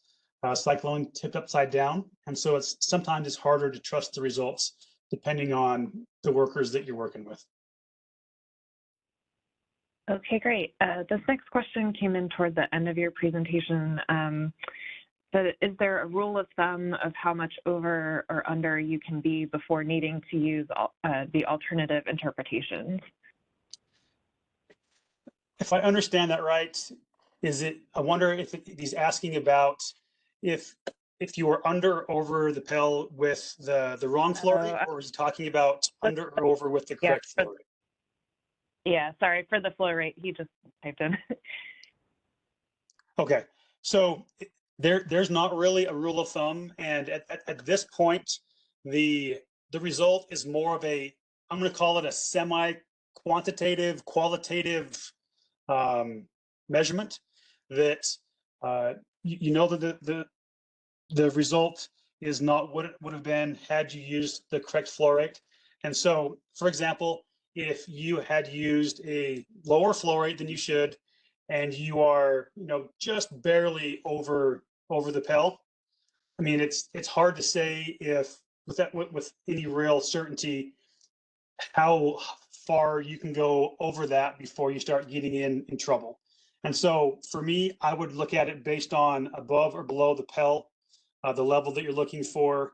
cyclone tipped upside down, and so sometimes it's harder to trust the results depending on the workers that you're working with. Okay, great. This next question came in toward the end of your presentation. But is there a rule of thumb of how much over or under you can be before needing to use the alternative interpretations? If I understand that right, I wonder if he's asking about if you were under or over the pill with the wrong flow rate, Uh, or is he talking about under or over with the yeah, correct flow rate? yeah, sorry for the flow rate. He just typed in. Okay, so there's not really a rule of thumb, and at this point, the result is more of I'm going to call it a semi-quantitative, qualitative measurement that you know that the result is not what it would have been had you used the correct flow rate. And so, for example, if you had used a lower flow rate than you should, and you are, just barely over the pill, I mean, it's hard to say if with any real certainty how far you can go over that before you start getting in trouble. And so for me, I would look at it based on above or below the Pell, the level that you're looking for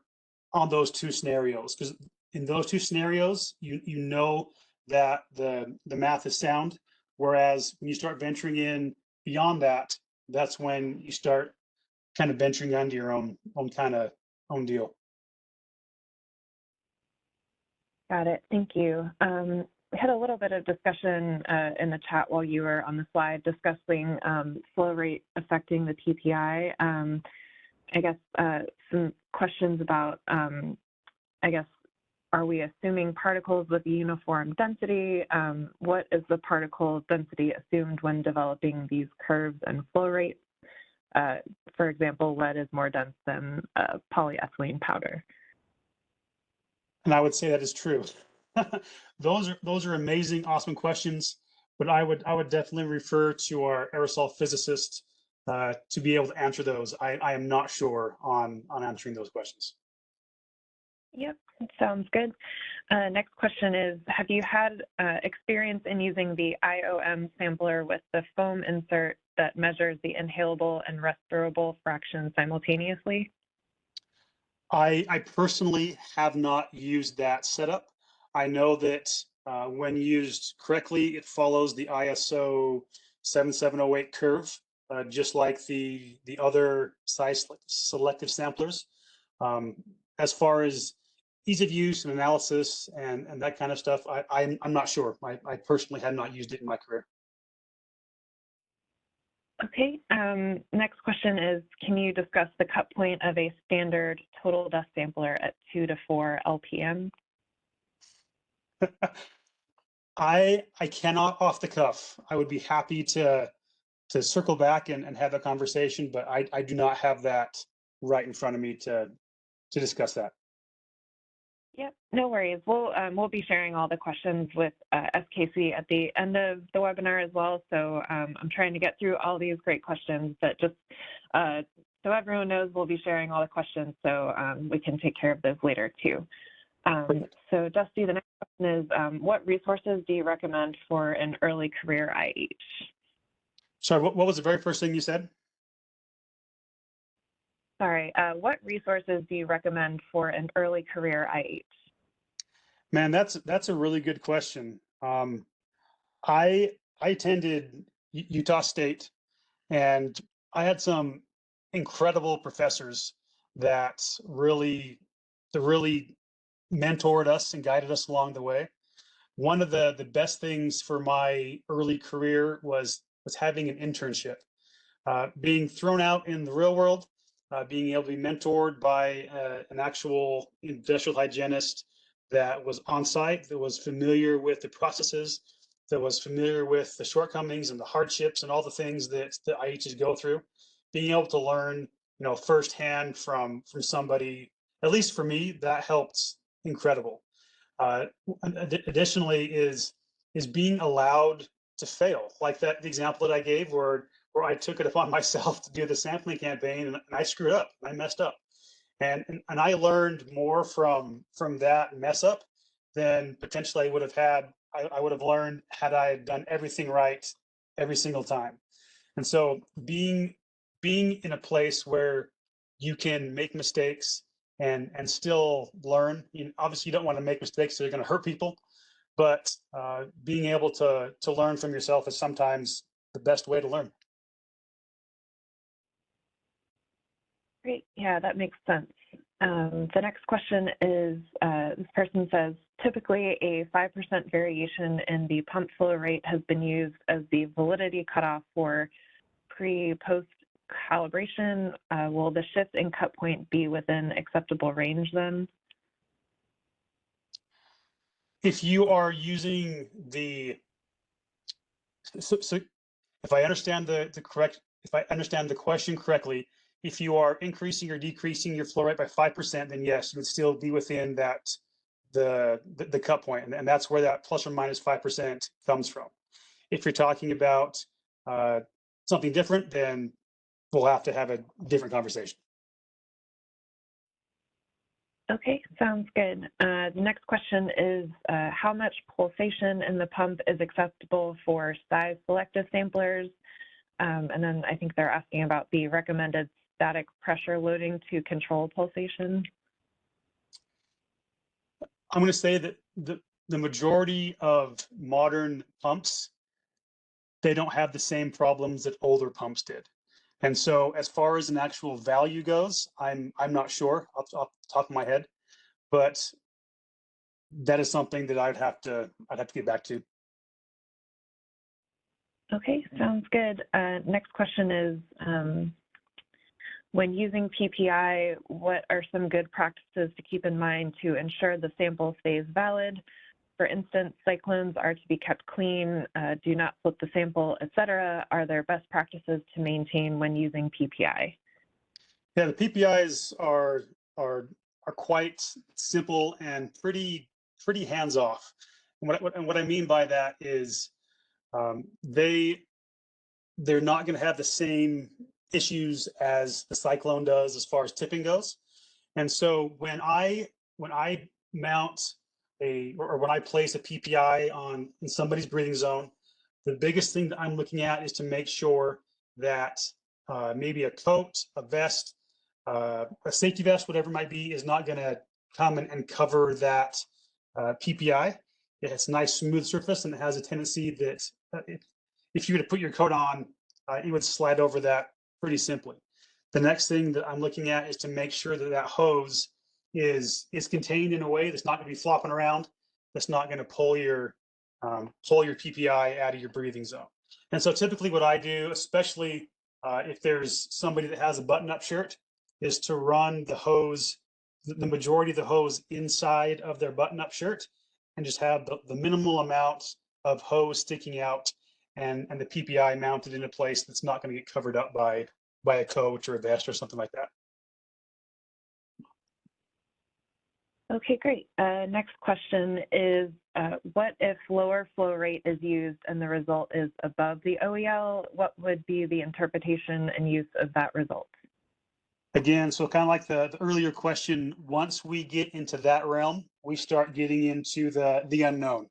on those two scenarios. Because in those two scenarios, you know that the math is sound. Whereas when you start venturing in beyond that, that's when you start kind of venturing onto your own kind of own deal. Got it. Thank you. We had a little bit of discussion in the chat while you were on the slide discussing flow rate affecting the PPI. I guess some questions about, are we assuming particles with uniform density? What is the particle density assumed when developing these curves and flow rates? For example, lead is more dense than polyethylene powder. And I would say that is true. Those are amazing, awesome questions. But I would definitely refer to our aerosol physicist to be able to answer those. I am not sure on answering those questions. Yep, sounds good. Next question is, have you had experience in using the IOM sampler with the foam insert that measures the inhalable and respirable fractions simultaneously? I personally have not used that setup. I know that when used correctly, it follows the ISO 7708 curve, just like the other size selective samplers. As far as ease of use and analysis and that kind of stuff, I'm not sure. I personally have not used it in my career. Okay, next question is, can you discuss the cut point of a standard total dust sampler at 2 to 4 LPM? I cannot off the cuff. I would be happy to circle back and have a conversation, but I do not have that right in front of me to discuss that. Yep, no worries. We'll be sharing all the questions with SKC at the end of the webinar as well. So I'm trying to get through all these great questions, but just so everyone knows, we'll be sharing all the questions so we can take care of those later too. So Dusty, the next question is, what resources do you recommend for an early career IH? Sorry, what was the very first thing you said? Sorry, what resources do you recommend for an early career IH? Man, that's a really good question. I attended Utah State, and I had some incredible professors that really mentored us and guided us along the way. One of the best things for my early career was having an internship. Being thrown out in the real world, being able to be mentored by an actual industrial hygienist that was on site, that was familiar with the processes, that was familiar with the shortcomings and the hardships and all the things that the IHs go through. Being able to learn, firsthand from somebody, at least for me, that helped incredible. Uh, Additionally, is being allowed to fail, like the example that I gave, where I took it upon myself to do the sampling campaign and I screwed up, I messed up, and I learned more from that mess up than potentially I would have had. I would have learned had I done everything right every single time. And so being in a place where you can make mistakes and still learn. Obviously, you don't want to make mistakes that are going to hurt people, but being able to learn from yourself is sometimes the best way to learn. Great. Yeah, that makes sense. The next question is, this person says, typically a 5% variation in the pump flow rate has been used as the validity cutoff for pre-post calibration. Will the shift in cut point be within acceptable range then? If you are using so if I understand if I understand the question correctly, if you are increasing or decreasing your flow rate by 5%, then yes, you would still be within the cut point, and that's where that plus or minus 5% comes from. If you're talking about something different, then we'll have to have a different conversation. Okay, sounds good. The next question is, how much pulsation in the pump is acceptable for size-selective samplers? And then I think they're asking about the recommended static pressure loading to control pulsation. I'm going to say that the majority of modern pumps, they don't have the same problems that older pumps did. And so as far as an actual value goes, I'm not sure off the top of my head, but that is something that I'd have to get back to. Okay, sounds good. Next question is, when using PPI, what are some good practices to keep in mind to ensure the sample stays valid? For instance, cyclones are to be kept clean, do not flip the sample, etc. Are there best practices to maintain when using PPI? Yeah, the PPIs are quite simple and pretty hands off. And what I mean by that is they're not going to have the same issues as the cyclone does as far as tipping goes. And so when I mount or when I place a PPI in somebody's breathing zone, the biggest thing that I'm looking at is to make sure that maybe a coat, a vest, a safety vest, whatever it might be, is not going to come and cover that PPI. It has a nice smooth surface, and it has a tendency that if you were to put your coat on, it would slide over that pretty simply. The next thing that I'm looking at is to make sure that that hose is contained in a way that's not going to be flopping around, that's not going to pull your PPI out of your breathing zone. And so typically what I do, especially if there's somebody that has a button-up shirt, is to run the hose, the majority of the hose inside of their button-up shirt, and just have the minimal amount of hose sticking out and the PPI mounted in a place that's not going to get covered up by a coat or a vest or something like that. Okay, great. Next question is, what if lower flow rate is used and the result is above the OEL? What would be the interpretation and use of that result? Again, so kind of like the earlier question, once we get into that realm, we start getting into the unknown.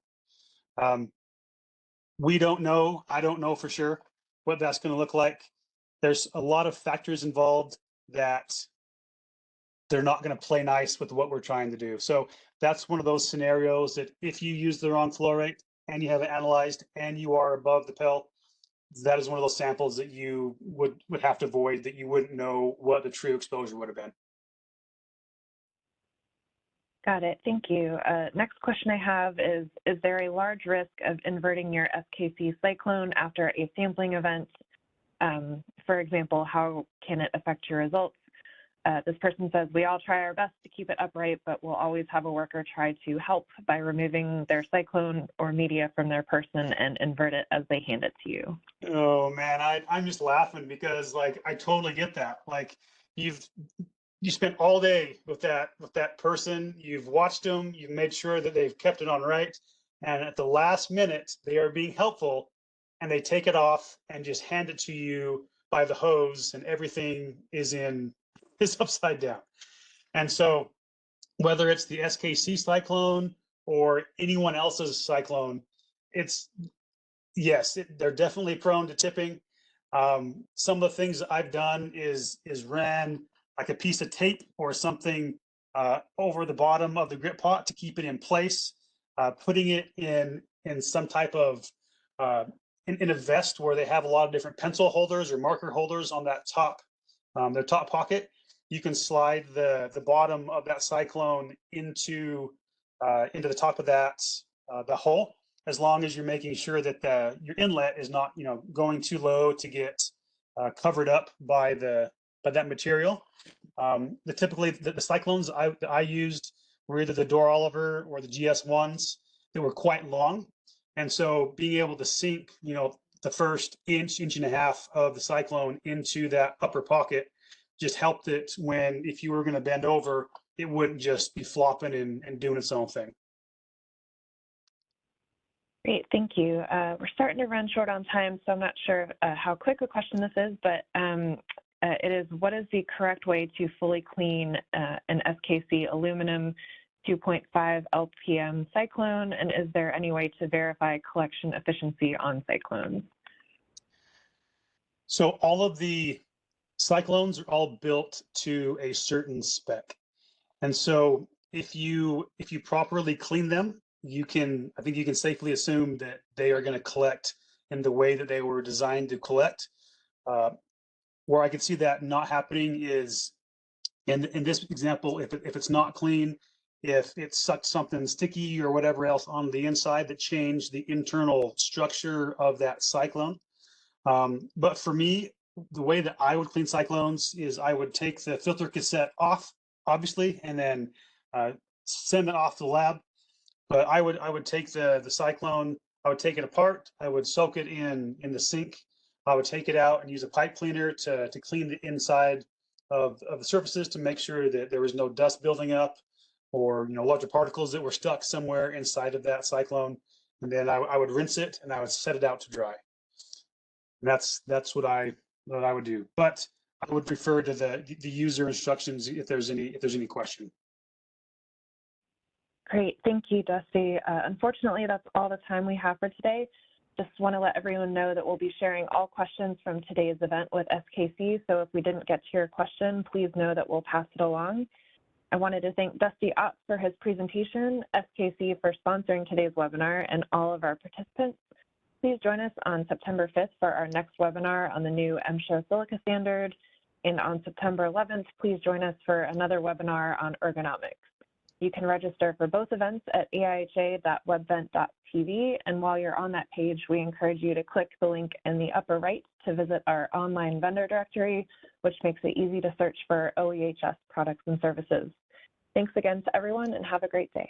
We don't know, I don't know for sure what that's going to look like. There's a lot of factors involved that they're not going to play nice with what we're trying to do. So that's one of those scenarios that if you use the wrong flow rate and you have it analyzed and you are above the PEL, that is one of those samples that you would have to avoid, that you wouldn't know what the true exposure would have been. Got it. Thank you. Next question I have is there a large risk of inverting your SKC cyclone after a sampling event? For example, how can it affect your results? This person says, we all try our best to keep it upright, but we'll always have a worker try to help by removing their cyclone or media from their person and invert it as they hand it to you. Oh man, I'm just laughing because like I totally get that. Like you spent all day with that person, you've watched them, you've made sure that they've kept it on right, and at the last minute they are being helpful and they take it off and just hand it to you by the hose, and everything is upside down. And so whether it's the SKC cyclone or anyone else's cyclone, it's yes, they're definitely prone to tipping. Some of the things I've done is ran like a piece of tape or something over the bottom of the grip pot to keep it in place, putting it in some type of in a vest where they have a lot of different pencil holders or marker holders on that top, their top pocket. You can slide the bottom of that cyclone into the top of that the hole, as long as you're making sure that your inlet is not going too low to get covered up by that material. Typically the cyclones I used were either the Door Oliver or the GS1s that were quite long, and so being able to sink the first inch and a half of the cyclone into that upper pocket just helped it when, if you were going to bend over, it wouldn't just be flopping and doing its own thing. Great, thank you. We're starting to run short on time, so I'm not sure how quick a question this is, but it is, what is the correct way to fully clean an SKC aluminum 2.5 LPM cyclone, and is there any way to verify collection efficiency on cyclones? So all of the cyclones are all built to a certain spec. And so if you properly clean them, I think you can safely assume that they are going to collect in the way that they were designed to collect. Where I could see that not happening is in this example, if it's not clean, if it sucked something sticky or whatever else on the inside that changed the internal structure of that cyclone. But for me, the way that I would clean cyclones is I would take the filter cassette off, obviously, and then send it off to the lab. But I would take the cyclone, I would take it apart, I would soak it in the sink, I would take it out and use a pipe cleaner to clean the inside of the surfaces to make sure that there was no dust building up or larger particles that were stuck somewhere inside of that cyclone. And then I would rinse it and I would set it out to dry. And that's what I would do. But I would refer to the user instructions if there's any question. Great, thank you, Dusty. Unfortunately, that's all the time we have for today. Just want to let everyone know that we'll be sharing all questions from today's event with SKC, so if we didn't get to your question, please know that we'll pass it along. I wanted to thank Dusty Ott for his presentation, SKC for sponsoring today's webinar, and all of our participants. Please join us on September 5th for our next webinar on the new MSHA silica standard, And on September 11th, please join us for another webinar on ergonomics. You can register for both events at aiha.webvent.tv, and while you're on that page, we encourage you to click the link in the upper right to visit our online vendor directory, which makes it easy to search for OEHS products and services. Thanks again to everyone, and have a great day.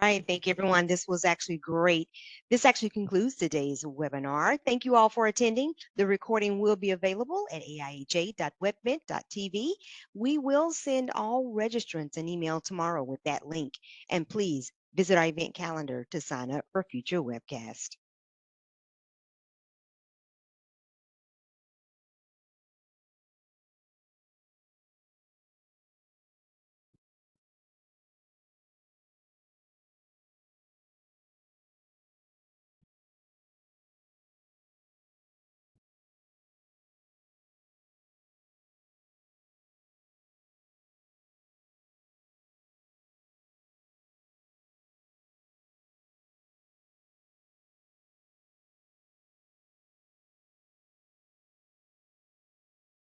All right, thank you everyone. This was actually great. This actually concludes today's webinar. Thank you all for attending. The recording will be available at aiha.webvent.tv. We will send all registrants an email tomorrow with that link. And please visit our event calendar to sign up for future webcasts.